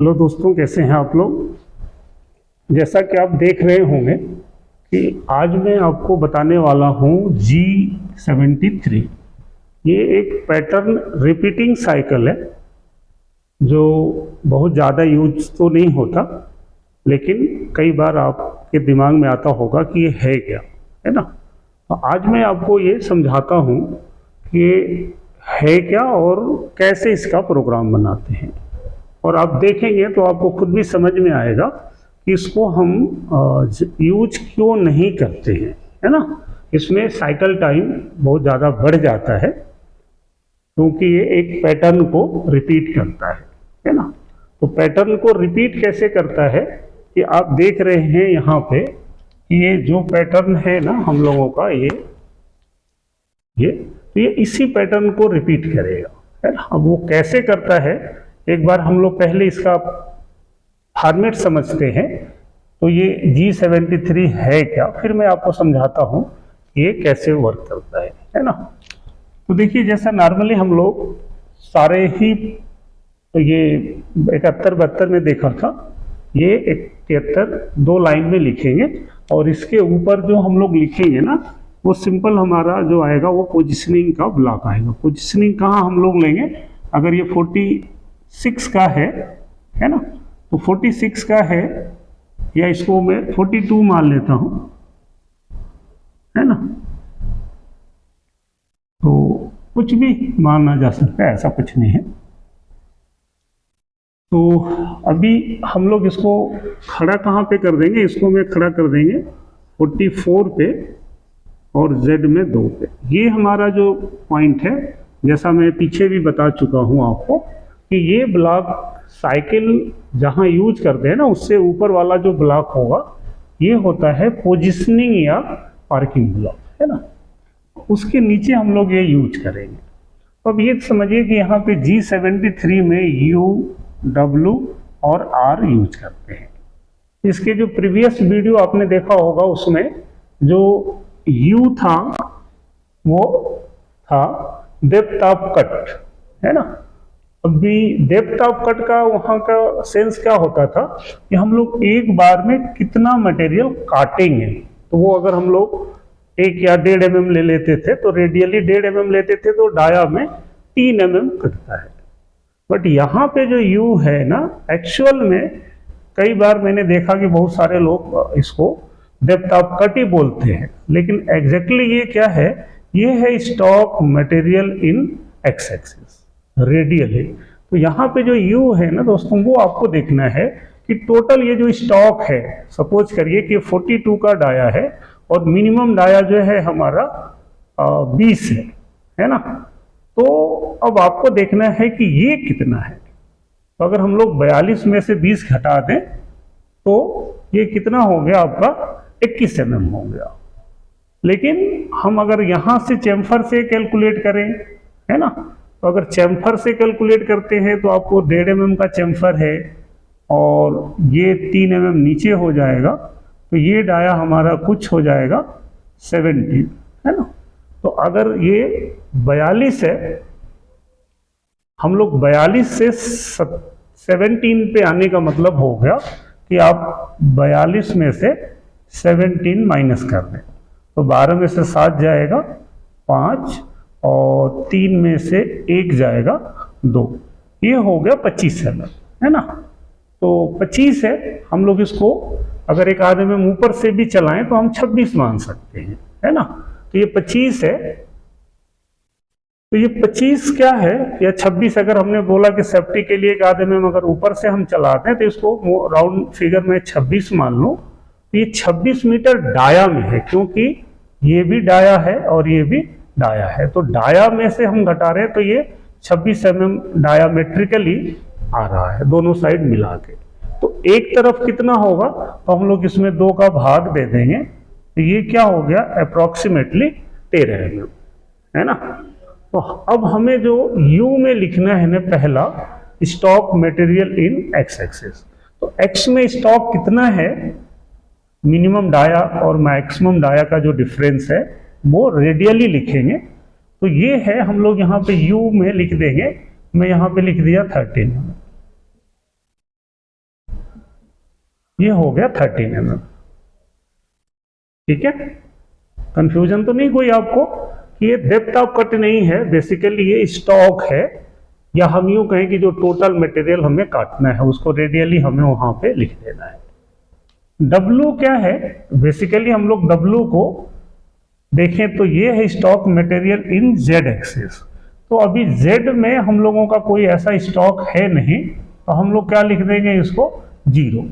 Hello दोस्तों, कैसे हैं आप लोग। जैसा कि आप देख रहे होंगे कि आज मैं आपको बताने वाला हूं G73। ये एक पैटर्न रिपीटिंग साइकिल है जो बहुत ज़्यादा यूज तो नहीं होता, लेकिन कई बार आपके दिमाग में आता होगा कि ये है क्या, है ना। तो आज मैं आपको ये समझाता हूँ कि ये है क्या और कैसे इसका प्रोग्राम बनाते हैं, और आप देखेंगे तो आपको खुद भी समझ में आएगा कि इसको हम यूज क्यों नहीं करते हैं, है ना। इसमें साइकिल टाइम बहुत ज़्यादा बढ़ जाता है क्योंकि ये एक पैटर्न को रिपीट करता है ना। तो पैटर्न को रिपीट कैसे करता है कि आप देख रहे हैं यहाँ पे कि ये जो पैटर्न है ना हम लोगों का, तो ये इसी पैटर्न को रिपीट करेगा, है ना। अब वो कैसे करता है, एक बार हम लोग पहले इसका फॉर्मेट समझते हैं। तो ये G73 है क्या, फिर मैं आपको समझाता हूँ ये कैसे वर्क करता है ना। तो देखिए, जैसा नॉर्मली हम लोग सारे ही, तो ये 71-72 में देखा था, ये 73 दो लाइन में लिखेंगे और इसके ऊपर जो हम लोग लिखेंगे ना, वो सिंपल हमारा जो आएगा वो पोजिशनिंग का ब्लॉक आएगा। पोजिशनिंग कहाँ हम लोग लेंगे, अगर ये 46 का है ना, तो 46 का है, या इसको मैं 42 मान लेता हूं, है ना। तो कुछ भी माना जा सकता है, ऐसा कुछ नहीं है। तो अभी हम लोग इसको खड़ा कहाँ पे कर देंगे, इसको मैं खड़ा कर देंगे 44 पे और Z में 2 पे। ये हमारा जो पॉइंट है, जैसा मैं पीछे भी बता चुका हूं आपको कि ये ब्लॉक साइकिल जहां यूज करते हैं ना, उससे ऊपर वाला जो ब्लॉक होगा ये होता है पोजिशनिंग या पार्किंग ब्लॉक, है ना। उसके नीचे हम लोग ये यूज करेंगे। तो अब ये समझिए कि यहाँ पे G73 में U, W और R यूज करते हैं। इसके जो प्रीवियस वीडियो आपने देखा होगा उसमें जो U था वो था डेप्थ ऑफ कट, है ना। अभी डेप्थ ऑफ कट का वहाँ का सेंस क्या होता था कि हम लोग एक बार में कितना मटेरियल काटेंगे। तो वो अगर हम लोग 1 या 1.5 mm ले लेते थे तो रेडियली 1.5 mm लेते थे, तो डाया में 3 mm कटता है। बट यहाँ पे जो यू है ना, एक्चुअल में कई बार मैंने देखा कि बहुत सारे लोग इसको डेप्थ ऑफ कट ही बोलते हैं, लेकिन एग्जैक्टली ये क्या है, ये है stock material in x axis radial है। तो यहाँ पे जो U है ना दोस्तों, वो आपको देखना है कि टोटल ये जो स्टॉक है, सपोज करिए कि 42 का डाया है और मिनिमम डाया जो है हमारा 20 है ना। तो अब आपको देखना है कि ये कितना है। तो अगर हम लोग 42 में से 20 घटा दें तो ये कितना हो गया, आपका 21 mm हो गया। लेकिन हम अगर यहाँ से चैम्फर से कैलकुलेट करें, है ना, तो अगर चैम्फर से कैलकुलेट करते हैं तो आपको 1.5 mm का चैम्फर है और ये 3 mm नीचे हो जाएगा, तो ये डाया हमारा कुछ हो जाएगा 17, है ना। तो अगर ये 42 है, हम लोग 42 से 17 पे आने का मतलब हो गया कि आप 42 में से 17 माइनस कर दें, तो 12 में से 7 जाएगा 5 और 3 में से 1 जाएगा 2, ये हो गया 25 mm, है ना। तो 25 है, हम लोग इसको अगर 1 आधे में ऊपर से भी चलाएं तो हम 26 मान सकते हैं, है ना। तो ये 25 है, तो ये 25 क्या है, या 26 अगर हमने बोला कि सेफ्टी के लिए 1 आधे में अगर ऊपर से हम चलाते हैं तो इसको राउंड फिगर में 26 मान लो। तो ये 26 मीटर डाया में है, क्योंकि ये भी डाया है और ये भी डाया है। तो डाया में से हम घटा रहे हैं, तो ये 26 mm डायामेट्रिकली आ रहा है दोनों साइड मिला के। तो एक तरफ कितना होगा, तो हम लोग इसमें 2 का भाग दे देंगे, तो ये क्या हो गया, अप्रोक्सीमेटली 13 mm, है ना। तो अब हमें जो U में लिखना है ना, पहला stock material in x axis. तो एक्स में स्टॉक कितना है, मिनिमम डाया और मैक्सिमम डाया का जो डिफरेंस है वो रेडियली लिखेंगे। तो ये है, हम लोग यहाँ पे U में लिख देंगे, मैं यहाँ पे लिख दिया 13। ये हो गया 13 mm। ठीक है, कंफ्यूजन तो नहीं कोई आपको कि ये डेप्थ ऑफ कट नहीं है, बेसिकली ये स्टॉक है, या हम यूं कहें कि जो टोटल मटेरियल हमें काटना है उसको रेडियली हमें वहां पे लिख देना है। W क्या है, बेसिकली हम लोग W को देखें तो ये है stock material in Z axis. तो अभी Z में हम लोगों का कोई ऐसा स्टॉक है नहीं, तो हम लोग क्या लिख देंगे इसको 0।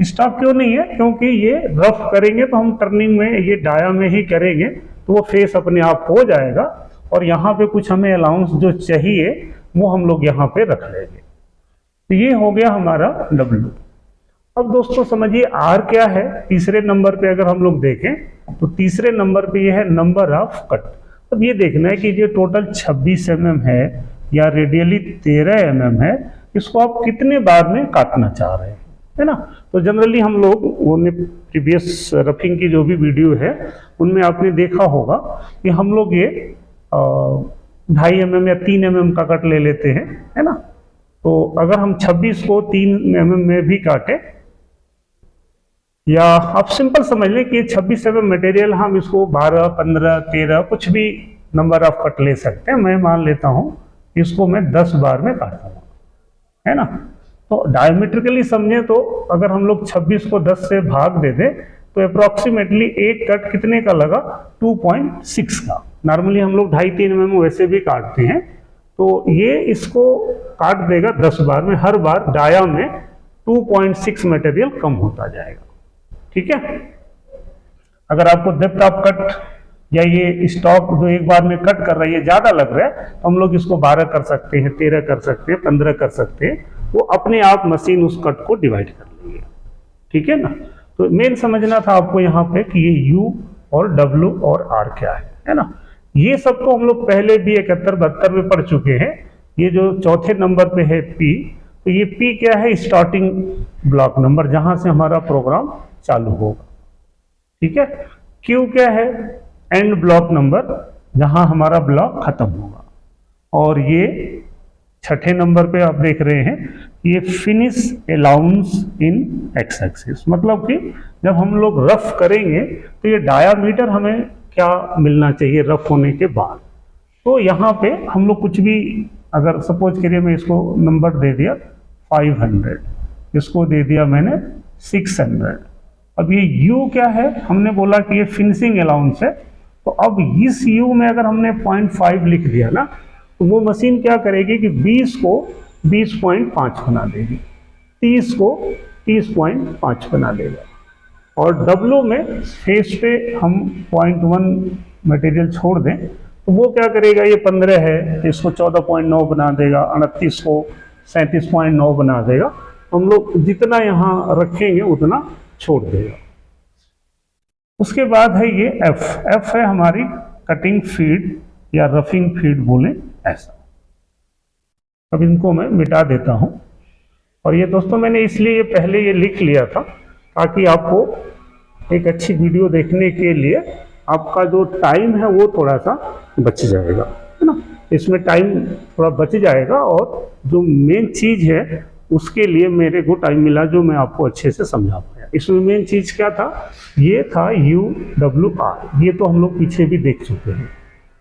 स्टॉक क्यों नहीं है, क्योंकि ये रफ करेंगे तो हम टर्निंग में ये डाया में ही करेंगे तो वो फेस अपने आप हो जाएगा, और यहाँ पे कुछ हमें अलाउंस जो चाहिए वो हम लोग यहाँ पे रख लेंगे। तो ये हो गया हमारा W। अब दोस्तों समझिए R क्या है। तीसरे नंबर पे अगर हम लोग देखें तो तीसरे नंबर पे ये है नंबर ऑफ कट। अब ये देखना है कि ये टोटल 26 mm है या रेडियली 13 mm है, इसको आप कितने बार में काटना चाह रहे हैं, है ना। तो जनरली हम लोग प्रीवियस रफिंग की जो भी वीडियो है उनमें आपने देखा होगा कि हम लोग ये 2.5 mm या 3 mm का कट ले लेते हैं, है ना। तो अगर हम 26 को 3 mm में भी काटे, या आप सिंपल समझ लें कि 26 mm मटेरियल हम इसको 12, 15, 13 कुछ भी नंबर ऑफ कट ले सकते हैं। मैं मान लेता हूं इसको मैं 10 बार में काटूंगा, है ना। तो डायमेट्रिकली समझे तो अगर हम लोग 26 को 10 से भाग दे दें तो अप्रोक्सीमेटली एक कट कितने का लगा, 2.6 का। नॉर्मली हम लोग 2.5-3 mm वैसे भी काटते हैं, तो ये इसको काट देगा 10 बार में। हर बार डाया में 2.6 मटेरियल कम होता जाएगा। ठीक है, अगर आपको डेप्थ ऑफ कट या ये स्टॉक जो एक बार में कट कर रहा है ये ज्यादा लग रहा है तो हम लोग इसको 12 कर सकते हैं, 13 कर सकते हैं, 15 कर सकते हैं। वो अपने आप मशीन उस कट को डिवाइड कर लेगी। ठीक है ना। तो मेन समझना था आपको यहाँ पे कि ये U और W और R क्या है ना। ये सब तो हम लोग पहले भी 71-72 में पढ़ चुके हैं। ये जो चौथे नंबर पे है P, तो ये P क्या है, स्टार्टिंग ब्लॉक नंबर जहां से हमारा प्रोग्राम चालू होगा। ठीक है। Q क्या है, एंड ब्लॉक नंबर जहां हमारा ब्लॉक खत्म होगा। और ये छठे नंबर पे आप देख रहे हैं ये फिनिश अलाउंस इन एक्स एक्सिस, मतलब कि जब हम लोग रफ करेंगे तो ये डायामीटर हमें क्या मिलना चाहिए रफ होने के बाद। तो यहाँ पे हम लोग कुछ भी, अगर सपोज करिए मैं इसको नंबर दे दिया 500, इसको दे दिया मैंने 600। अब ये U क्या है, हमने बोला कि ये फिनिशिंग अलाउंस है। तो अब इस U में अगर हमने 0.5 लिख दिया ना, तो वो मशीन क्या करेगी कि 20 को 20.5 बना देगी, 30 को 30.5 बना देगा। और W में फेस पे हम 0.1 मटेरियल छोड़ दें तो वो क्या करेगा, ये 15 है, इसको 14.9 बना देगा, 38 को 37.9 बना देगा। हम लोग जितना यहाँ रखेंगे उतना छोड़ देगा। उसके बाद है ये F है हमारी कटिंग फीड या रफिंग फीड बोले ऐसा। अब इनको मैं मिटा देता हूं। और ये दोस्तों मैंने इसलिए ये पहले ये लिख लिया था ताकि आपको एक अच्छी वीडियो देखने के लिए आपका जो टाइम है वो थोड़ा सा बच जाएगा, है ना। इसमें टाइम थोड़ा बच जाएगा और जो मेन चीज है उसके लिए मेरे को टाइम मिला जो मैं आपको अच्छे से समझा पाया। इसमें मेन चीज क्या था, ये था UWR। ये तो हम लोग पीछे भी देख चुके हैं।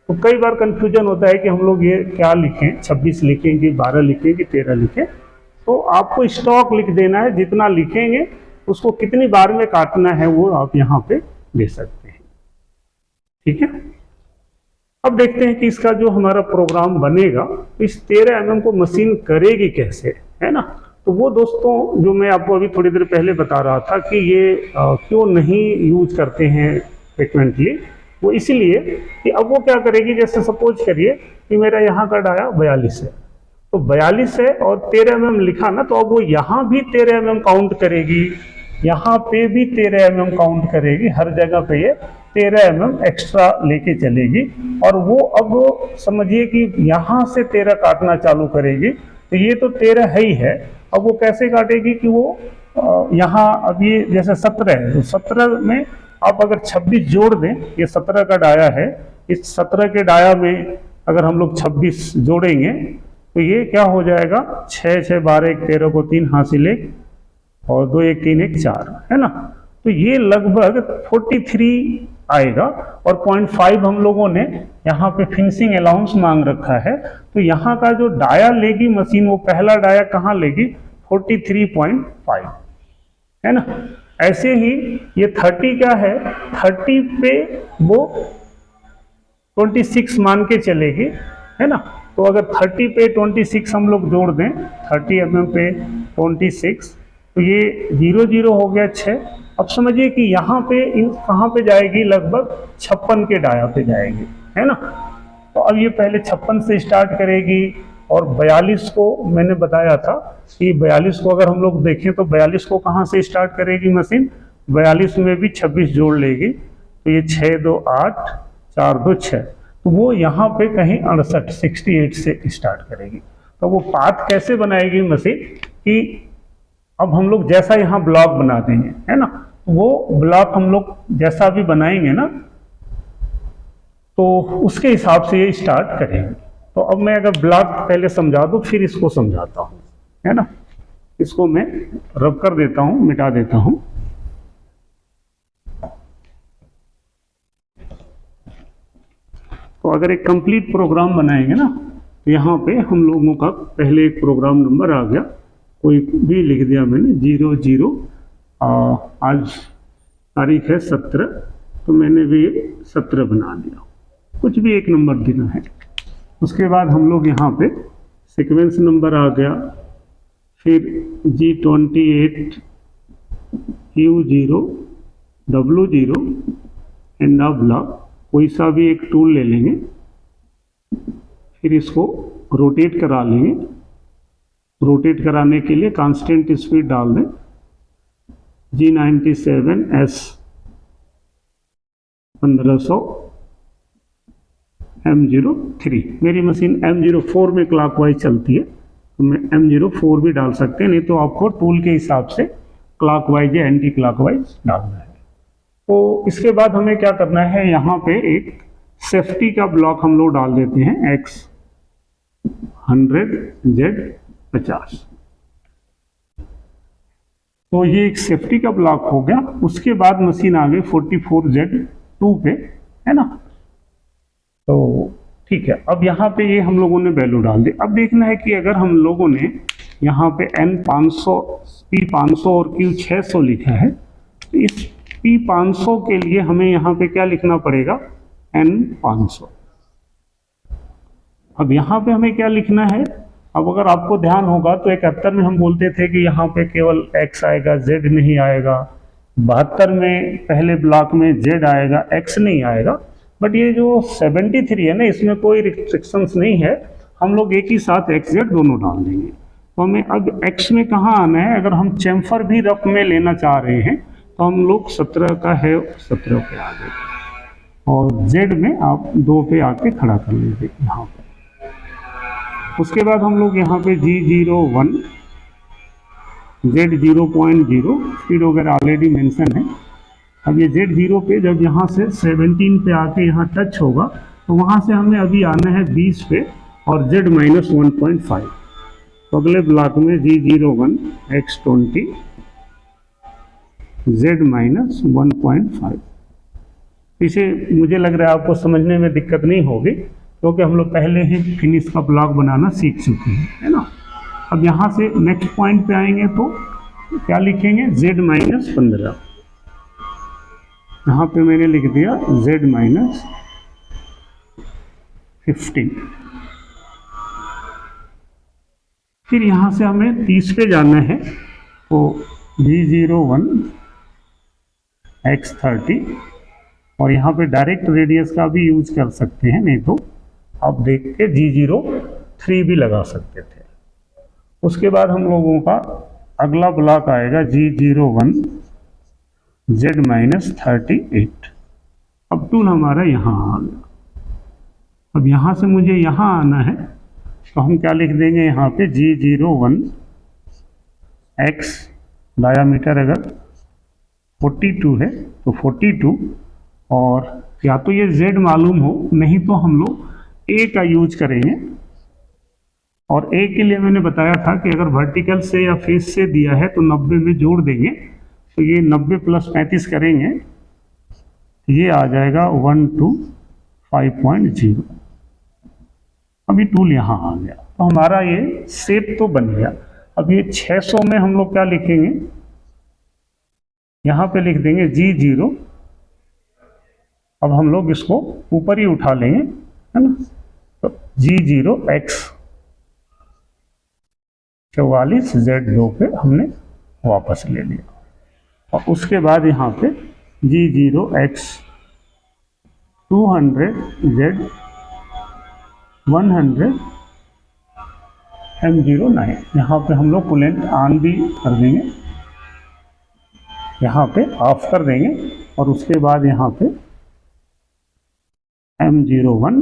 तो कई बार कंफ्यूजन होता है कि हम लोग ये क्या लिखें, 26 लिखें कि 12 लिखें कि 13 लिखें। तो आपको स्टॉक लिख देना है, जितना लिखेंगे उसको कितनी बार में काटना है वो आप यहाँ पे दे सकते हैं। ठीक है। अब देखते हैं कि इसका जो हमारा प्रोग्राम बनेगा इस 13 mm को मशीन करेगी कैसे, है ना। तो वो दोस्तों जो मैं आपको अभी थोड़ी देर पहले बता रहा था कि ये क्यों नहीं यूज करते हैं फ्रिक्वेंटली, वो इसीलिए कि अब वो क्या करेगी, जैसे सपोज करिए कि मेरा यहाँ का डाया 42 है, तो 42 है और 13 mm लिखा ना, तो अब वो यहाँ भी 13 mm काउंट करेगी, यहाँ पे भी 13 mm काउंट करेगी, हर जगह पे ये 13 mm एक्स्ट्रा लेके चलेगी। और वो अब समझिए कि यहाँ से 13 काटना चालू करेगी। तो ये तो 13 है ही है, अब वो कैसे काटेगी कि वो यहाँ अब ये जैसे 17 है, तो 17 में आप अगर 26 जोड़ दें, ये 17 का डाया है, इस 17 के डाया में अगर हम लोग 26 जोड़ेंगे तो ये क्या हो जाएगा, 6 6 12 1 13 को 3 हासिल 1 और 2 1 3 1 4 है ना। तो ये लगभग 43 आएगा। और 0.5 हम लोगों ने यहाँ पे फिनिशिंग अलाउंस मांग रखा है, तो यहाँ का जो डाया लेगी मशीन, वो पहला डाया कहाँ लेगी, 43.5 है ना। ऐसे ही ये 30 क्या है, 30 पे वो 26 मान के चलेगी, है ना। तो अगर 30 पे 26 हम लोग जोड़ दें, 30 mm पे 26, तो ये 0 0 हो गया 6। अब समझिए कि यहाँ पे कहाँ पे जाएगी, लगभग 56 के डाया पे जाएगी, है ना। तो अब ये पहले 56 से स्टार्ट करेगी, और 42 को मैंने बताया था कि 42 को अगर हम लोग देखें तो 42 को कहाँ से स्टार्ट करेगी मशीन, 42 में भी 26 जोड़ लेगी, तो ये 6 2 8 4 2 6, तो वो यहाँ पे कहीं 68 से स्टार्ट करेगी। तो वो पाथ कैसे बनाएगी मशीन कि अब हम लोग जैसा यहाँ ब्लॉक बना देंगे, है ना, वो ब्लॉक हम लोग जैसा भी बनाएंगे ना, तो उसके हिसाब से ये स्टार्ट करेंगे। तो अब मैं अगर ब्लॉक पहले समझा दूँ फिर इसको समझाता हूँ, है ना। इसको मैं रब कर देता हूँ, मिटा देता हूँ। तो अगर एक कंप्लीट प्रोग्राम बनाएंगे ना, तो यहाँ पे हम लोगों का पहले एक प्रोग्राम नंबर आ गया, कोई भी लिख दिया मैंने 00, आज तारीख है 17, तो मैंने भी 17 बना दिया, कुछ भी एक नंबर देना है। उसके बाद हम लोग यहाँ पे सीक्वेंस नंबर आ गया, फिर G28 U0 W0 and block, कोई सा भी एक टूल ले लेंगे, फिर इसको रोटेट करा लेंगे। रोटेट कराने के लिए कांस्टेंट स्पीड डाल दें, G97 S 1500 M03। मेरी मशीन M04 में क्लॉकवाइज चलती है, तो मैं M04 भी डाल सकते हैं, नहीं तो आपको टूल के हिसाब से क्लॉकवाइज या एंटी क्लॉकवाइज डालना है। तो इसके बाद हमें क्या करना है, यहाँ पे एक सेफ्टी का ब्लॉक हम लोग डाल देते हैं, X 100 Z 50। तो ये एक सेफ्टी का ब्लॉक हो गया। उसके बाद मशीन आ गई 44 Z 2 पे, है ना। तो ठीक है, अब यहाँ पे ये हम लोगों ने वैल्यू डाल दी। अब देखना है कि अगर हम लोगों ने यहाँ पे N500 P500 और Q600 लिखा है, तो इस P500 के लिए हमें यहाँ पे क्या लिखना पड़ेगा, N500। अब यहाँ पे हमें क्या लिखना है, अब अगर आपको ध्यान होगा तो 71 में हम बोलते थे कि यहाँ पे केवल X आएगा, Z नहीं आएगा। 72 में पहले ब्लॉक में Z आएगा, X नहीं आएगा। बट ये जो 73 है ना, इसमें कोई रिस्ट्रिक्शंस नहीं है, हम लोग एक ही साथ X Z दोनों डाल देंगे। तो हमें अब X में कहाँ आना है, अगर हम चैम्फर भी रफ में लेना चाह रहे हैं तो हम लोग 17 का है 17 पे आ गए, और Z में आप 2 पे आके खड़ा कर लीजिए यहाँ पर। उसके बाद हम लोग यहाँ पे G01 Z 0.0 स्पीड वगैरह ऑलरेडी मेंशन है। अब ये Z0 पे जब यहाँ से 17 पे आके यहाँ टच होगा, तो वहाँ से हमें अभी आना है 20 पे और Z - 1.5। तो अगले ब्लॉक में G01 X20 Z - 1.5। इसे मुझे लग रहा है आपको समझने में दिक्कत नहीं होगी, क्योंकि हम लोग पहले ही फिनिश का ब्लॉक बनाना सीख चुके हैं, है ना। अब यहाँ से नेक्स्ट पॉइंट पे आएंगे तो क्या लिखेंगे, Z - 15। यहाँ पे मैंने लिख दिया Z - 15। फिर यहाँ से हमें 30 पे जाना है, तो G01 X30, और यहाँ पे डायरेक्ट रेडियस का भी यूज कर सकते हैं, नहीं तो आप देख के G03 भी लगा सकते थे। उसके बाद हम लोगों का अगला ब्लॉक आएगा G01 Z - 38। अब टूल हमारा यहाँ आ गया। अब यहाँ से मुझे यहाँ आना है, तो हम क्या लिख देंगे यहाँ पे G01 X डायामीटर अगर 42 है तो 42, और या तो ये Z मालूम हो, नहीं तो हम लोग A का यूज करेंगे। और ए के लिए मैंने बताया था कि अगर वर्टिकल से या फेस से दिया है तो 90 में जोड़ देंगे, तो ये 90 प्लस 35 करेंगे, ये आ जाएगा 125.0। अभी टूल यहाँ आ गया, तो हमारा ये शेप तो बन गया। अब ये 600 में हम लोग क्या लिखेंगे, यहाँ पे लिख देंगे G0। अब हम लोग इसको ऊपर ही उठा लेंगे, है ना, तो G0X 44 Z2 पे हमने वापस ले लिया, और उसके बाद यहाँ पे G0X 200 Z 100 M09, यहाँ पे हम लोग कूलेंट ऑन भी कर देंगे, यहाँ पे ऑफ कर देंगे, और उसके बाद यहाँ पे M01,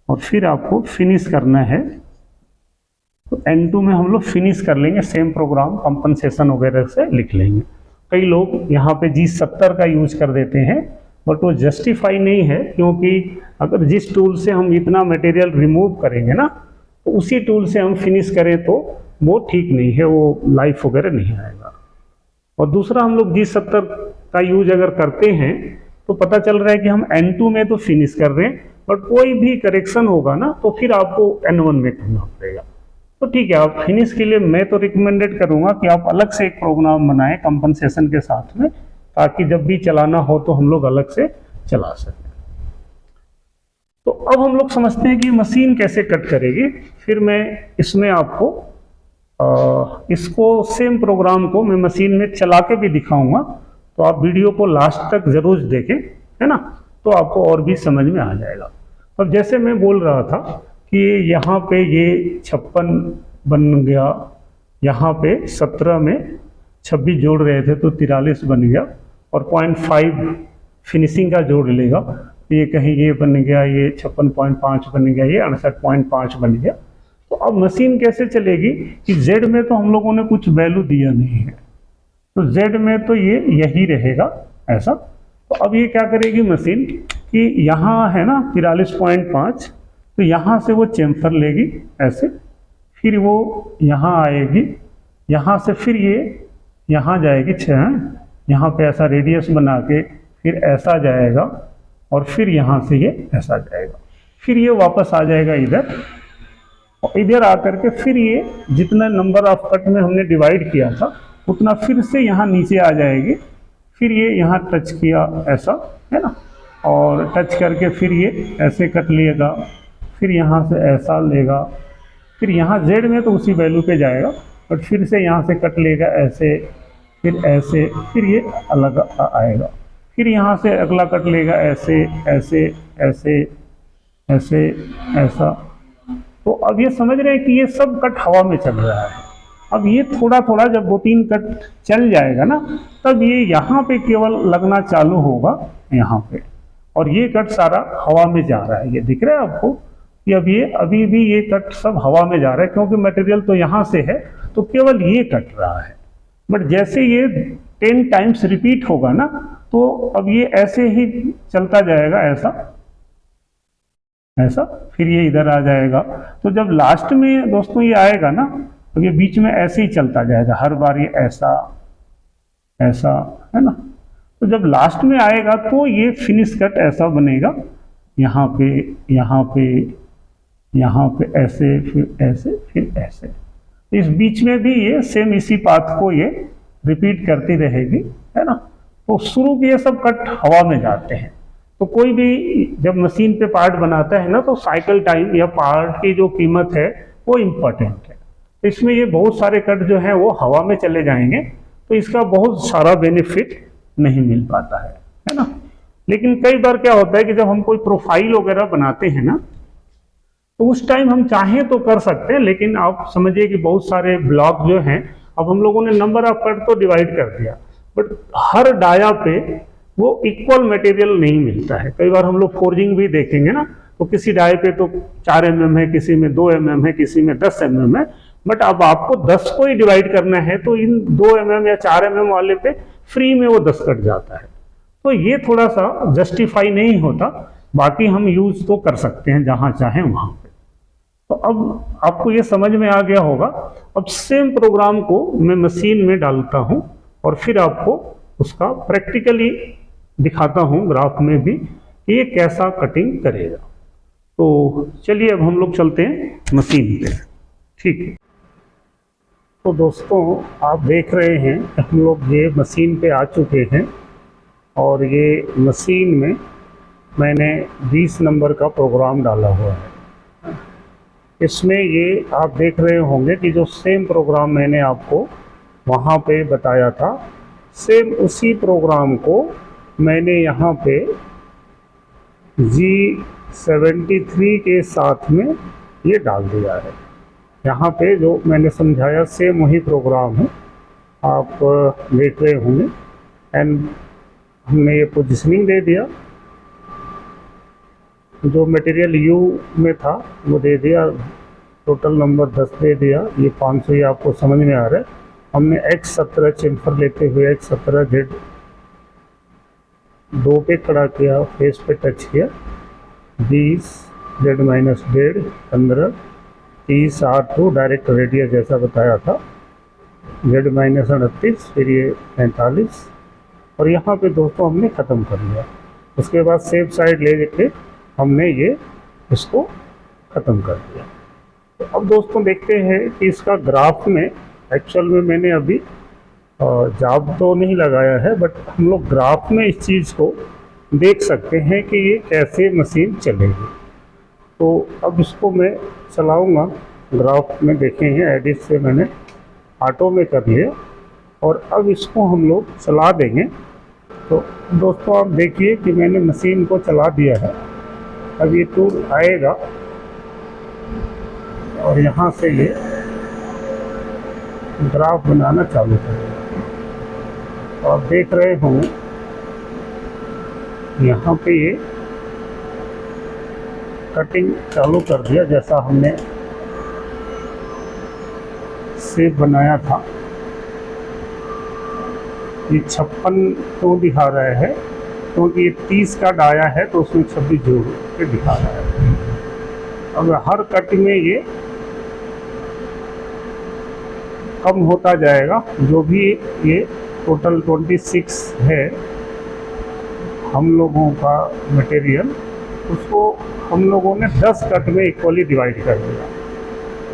और फिर आपको फिनिश करना है तो N2 में हम लोग फिनिश कर लेंगे, सेम प्रोग्राम कंपनसेशन वगैरह से लिख लेंगे। कई लोग यहाँ पे G70 का यूज कर देते हैं, बट वो जस्टिफाई नहीं है, क्योंकि अगर जिस टूल से हम इतना मटेरियल रिमूव करेंगे ना, तो उसी टूल से हम फिनिश करें तो वो ठीक नहीं है, वो लाइफ वगैरह नहीं आएगा। और दूसरा, हम लोग G70 का यूज अगर करते हैं तो पता चल रहा है कि हम N2 में तो फिनिश कर रहे हैं, बट कोई भी करेक्शन होगा ना तो फिर आपको N1 में करना पड़ेगा। तो ठीक है, आप फिनिश के लिए मैं तो रिकमेंडेड करूंगा कि आप अलग से एक प्रोग्राम बनाएं कंपनसेशन के साथ में, ताकि जब भी चलाना हो तो हम लोग अलग से चला सकें। तो अब हम लोग समझते हैं कि मशीन कैसे कट करेगी। फिर मैं इसमें आपको इसको सेम प्रोग्राम को मैं मशीन में चला के भी दिखाऊंगा, तो आप वीडियो को लास्ट तक जरूर देखें, है ना, तो आपको और भी समझ में आ जाएगा। अब जैसे मैं बोल रहा था कि यहाँ पे ये 56 बन गया, यहाँ पे 17 में 26 जोड़ रहे थे तो 43 बन गया, और 0.5 फिनिशिंग का जोड़ लेगा, ये कहीं ये बन गया, ये 56.5 बन गया, ये 68.5 बन गया। तो अब मशीन कैसे चलेगी कि Z में तो हम लोगों ने कुछ वैल्यू दिया नहीं है, तो Z में तो ये यही रहेगा ऐसा। तो अब ये क्या करेगी मशीन कि यहाँ है ना 43.5, तो यहाँ से वो चेम्फर लेगी ऐसे, फिर वो यहाँ आएगी, यहाँ से फिर ये यहाँ जाएगी 6, यहाँ पे ऐसा रेडियस बना के फिर ऐसा जाएगा, और फिर यहाँ से ये ऐसा जाएगा, फिर ये वापस आ जाएगा इधर, और इधर आकर के फिर ये जितना नंबर ऑफ कट में हमने डिवाइड किया था उतना फिर से यहाँ नीचे आ जाएगी, फिर ये यहाँ टच किया ऐसा, है ना, और टच करके फिर ये ऐसे कट लेगा, फिर यहाँ से ऐसा लेगा, फिर यहाँ Z में तो उसी वैल्यू पे जाएगा, बट फिर से यहाँ से कट लेगा ऐसे, फिर ऐसे, फिर ये अलग आएगा, फिर यहाँ से अगला कट लेगा ऐसे ऐसे ऐसे ऐसे ऐसा। तो अब ये समझ रहे हैं कि ये सब कट हवा में चल रहा है। अब ये थोड़ा थोड़ा जब 2-3 कट चल जाएगा ना, तब ये यहाँ पे केवल लगना चालू होगा यहाँ पे, और ये कट सारा हवा में जा रहा है। ये दिख रहा है आपको कि अब ये अभी भी ये कट सब हवा में जा रहा है, क्योंकि मटेरियल तो यहाँ से है, तो केवल ये कट रहा है। बट जैसे ये 10 टाइम्स रिपीट होगा ना, तो अब ये ऐसे ही चलता जाएगा ऐसा ऐसा, फिर ये इधर आ जाएगा। तो जब लास्ट में दोस्तों ये आएगा ना, तो ये बीच में ऐसे ही चलता जाएगा, हर बार ये ऐसा ऐसा, है ना। तो जब लास्ट में आएगा तो ये फिनिश कट ऐसा बनेगा, यहाँ पे यहाँ पे यहाँ पे ऐसे, फिर ऐसे, फिर ऐसे। तो इस बीच में भी ये सेम इसी पाथ को ये रिपीट करती रहेगी, है ना। तो शुरू के ये सब कट हवा में जाते हैं। तो कोई भी जब मशीन पे पार्ट बनाता है ना, तो साइकिल टाइम या पार्ट की जो कीमत है वो इम्पोर्टेंट है। इसमें ये बहुत सारे कट जो हैं वो हवा में चले जाएंगे, तो इसका बहुत सारा बेनिफिट नहीं मिल पाता है ना। लेकिन कई बार क्या होता है कि जब हम कोई प्रोफाइल वगैरह बनाते हैं ना, तो उस टाइम हम चाहें तो कर सकते हैं, लेकिन आप समझिए कि बहुत सारे ब्लॉक जो हैं, अब हम लोगों ने नंबर ऑफ कट तो डिवाइड कर दिया, बट हर डाया पे वो इक्वल मटेरियल नहीं मिलता है। कई बार हम लोग फोर्जिंग भी देखेंगे ना, तो किसी डाय पे तो 4 mm है, किसी में 2 mm है, किसी में 10 mm है, बट अब आपको 10 को ही डिवाइड करना है, तो इन 2 mm या 4 mm वाले पे फ्री में वो 10 कट जाता है। तो ये थोड़ा सा जस्टिफाई नहीं होता, बाकी हम यूज तो कर सकते हैं जहाँ चाहें वहाँ पे। तो अब आपको ये समझ में आ गया होगा। अब सेम प्रोग्राम को मैं मशीन में डालता हूं और फिर आपको उसका प्रैक्टिकली दिखाता हूं ग्राफ में भी कि ये कैसा कटिंग करेगा। तो चलिए अब हम लोग चलते हैं मशीन पे। ठीक है, तो दोस्तों आप देख रहे हैं हम लोग ये मशीन पे आ चुके हैं और ये मशीन में मैंने 20 नंबर का प्रोग्राम डाला हुआ है। इसमें ये आप देख रहे होंगे कि जो सेम प्रोग्राम मैंने आपको वहाँ पे बताया था, सेम उसी प्रोग्राम को मैंने यहाँ पे G73 के साथ में ये डाल दिया है। यहाँ पे जो मैंने समझाया सेम वही प्रोग्राम है, आप देख रहे होंगे। एंड हमने ये पोजिशनिंग दे दिया, जो मटेरियल U में था वो दे दिया, टोटल नंबर 10 दे दिया, ये 500 ये आपको समझ में आ रहा है। हमने X17 चेम्फर लेते हुए X17 Z2 पे खड़ा किया, फेस पे टच किया, 20 Z-1.5 15 30 R2 डायरेक्ट रेडियस जैसा बताया था, Z-38 फिर ये 45 और यहाँ पे दोस्तों हमने ख़त्म कर लिया। उसके बाद सेफ साइड ले के हमने ये इसको ख़त्म कर दिया। तो अब दोस्तों देखते हैं कि इसका ग्राफ में एक्चुअल में मैंने अभी जॉब तो नहीं लगाया है, बट हम लोग ग्राफ में इस चीज़ को देख सकते हैं कि ये कैसे मशीन चलेगी। तो अब इसको मैं चलाऊंगा, ग्राफ में देखेंगे एडिट से मैंने ऑटो में कर लिया और अब इसको हम लोग चला देंगे। तो दोस्तों आप देखिए कि मैंने मशीन को चला दिया है। अब ये टूल आएगा और यहाँ से ये ग्राफ बनाना चालू करेगा। तो आप देख रहे होंगे यहाँ पे ये कटिंग चालू कर दिया, जैसा हमने शेप बनाया था। ये 56 तो दिखा रहा है क्योंकि ये 30 का डाया है तो उसमें 26 जोड़ के दिखा रहा है। अब हर कट में ये कम होता जाएगा, जो भी ये टोटल 26 है हम लोगों का मटेरियल, उसको हम लोगों ने 10 कट में इक्वली डिवाइड कर दिया।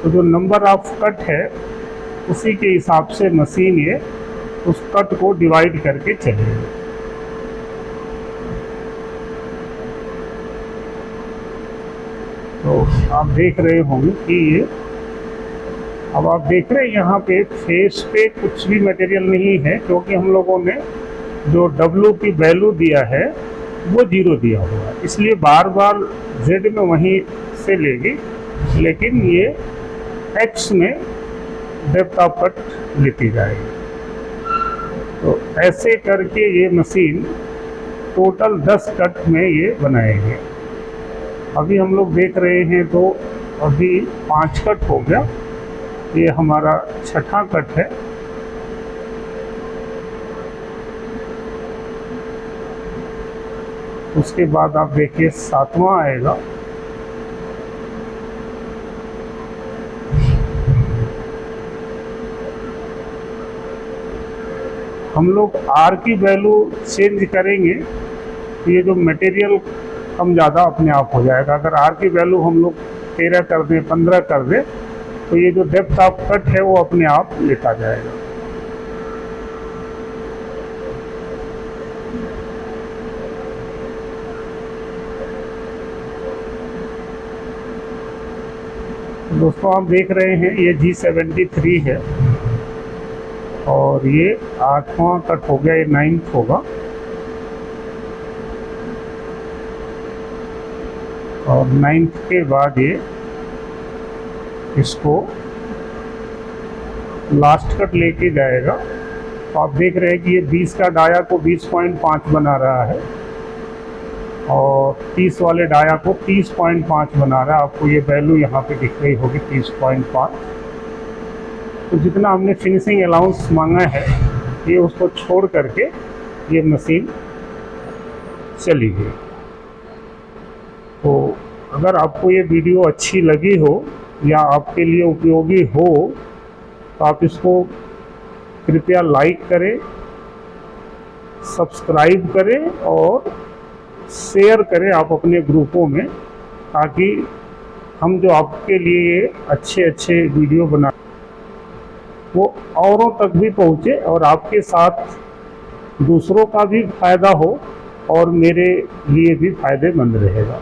तो जो नंबर ऑफ कट है उसी के हिसाब से मशीन ये उस कट को डिवाइड करके चलेगी। तो आप देख रहे होंगे कि ये अब आप देख रहे हैं यहाँ पे फेस पे कुछ भी मटेरियल नहीं है, क्योंकि हम लोगों ने जो W की वैल्यू दिया है वो 0 दिया हुआ है, इसलिए बार बार Z में वहीं से लेगी, लेकिन ये X में डेप्थ ऑफ कट लेती जाएगी। तो ऐसे करके ये मशीन टोटल 10 कट में ये बनाएंगे। अभी हम लोग देख रहे हैं तो अभी 5 कट हो गया, ये हमारा छठा कट है। उसके बाद आप देखिए 7वां आएगा। हम लोग R की वैल्यू चेंज करेंगे तो ये जो मटेरियल कम ज़्यादा अपने आप हो जाएगा। अगर R की वैल्यू हम लोग 13 कर दें, 15 कर दें, तो ये जो डेप्थ ऑफ कट है वो अपने आप लेता जाएगा। दोस्तों आप देख रहे हैं ये G73 है और ये 8वां कट हो गया, ये 9th होगा। और 9th के बाद ये इसको लास्ट कट लेके जाएगा। तो आप देख रहे हैं कि ये 20 का डाया को 20.5 बना रहा है और 30 वाले डाया को 30.5 बना रहा है। आपको ये वैल्यू यहाँ पे दिख रही होगी 30.5। तो जितना हमने फिनिशिंग अलाउंस मांगा है ये उसको छोड़ करके ये मशीन चली गई। तो अगर आपको ये वीडियो अच्छी लगी हो या आपके लिए उपयोगी हो तो आप इसको कृपया लाइक करें, सब्सक्राइब करें और शेयर करें आप अपने ग्रुपों में, ताकि हम जो आपके लिए अच्छे अच्छे वीडियो बना वो औरों तक भी पहुँचे और आपके साथ दूसरों का भी फायदा हो और मेरे लिए भी फायदेमंद रहेगा।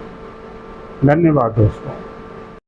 धन्यवाद दोस्तों।